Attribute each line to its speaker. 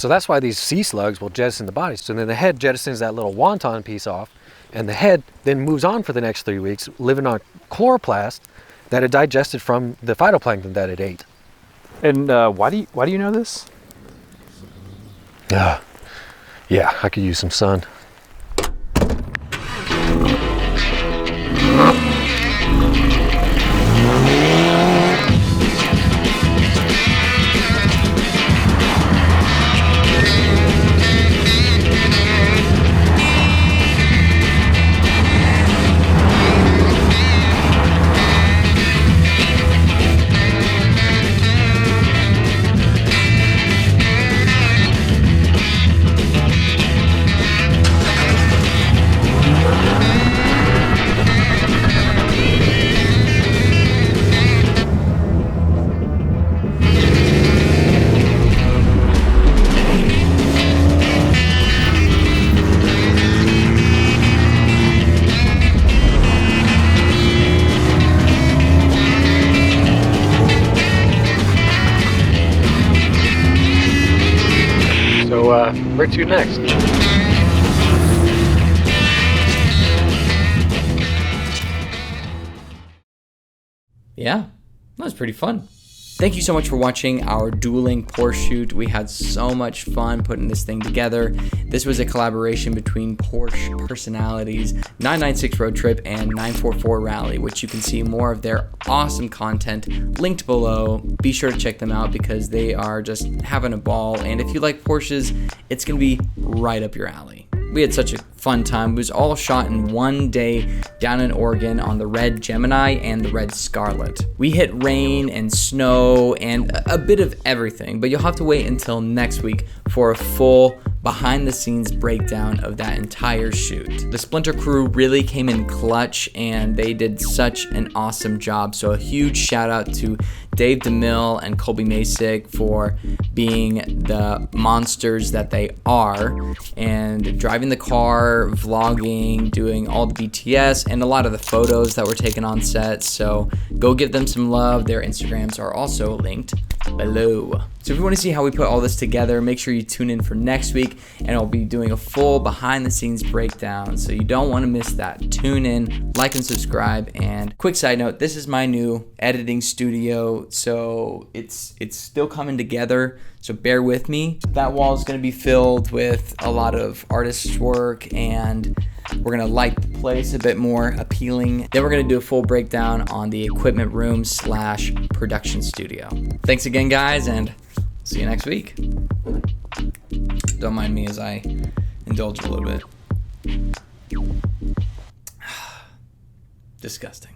Speaker 1: So that's why these sea slugs will jettison the body. So then the head jettisons that little wonton piece off, and the head then moves on for the next 3 weeks, living on chloroplast that it digested from the phytoplankton that it ate.
Speaker 2: And why do you know this?
Speaker 1: Yeah, I could use some sun. Where to next?
Speaker 3: Yeah, that was pretty fun. Thank you so much for watching our dueling Porsche shoot. We had so much fun putting this thing together. This was a collaboration between Porsche personalities, 996 Roadtrip and 944 Rallye, which you can see more of their awesome content linked below. Be sure to check them out because they are just having a ball. And if you like Porsches, it's gonna be right up your alley. We had such a fun time. It was all shot in one day down in Oregon on the red Gemini and the red Scarlet. We hit rain and snow and a bit of everything, but you'll have to wait until next week for a full behind the scenes breakdown of that entire shoot. The Splinter Crew really came in clutch and they did such an awesome job. So a huge shout out to Dave DeMille and Colby Masick for being the monsters that they are and driving the car, vlogging, doing all the BTS and a lot of the photos that were taken on set. So go give them some love. Their Instagrams are also linked below. So if you want to see how we put all this together, make sure you tune in for next week and I'll be doing a full behind the scenes breakdown. So you don't want to miss that. Tune in, like and subscribe. And quick side note, this is my new editing studio. So it's still coming together. So bear with me. That wall is going to be filled with a lot of artist's work and we're going to light the place a bit more appealing. Then we're going to do a full breakdown on the equipment room / production studio. Thanks again, guys, and see you next week. Don't mind me as I indulge a little bit. Disgusting.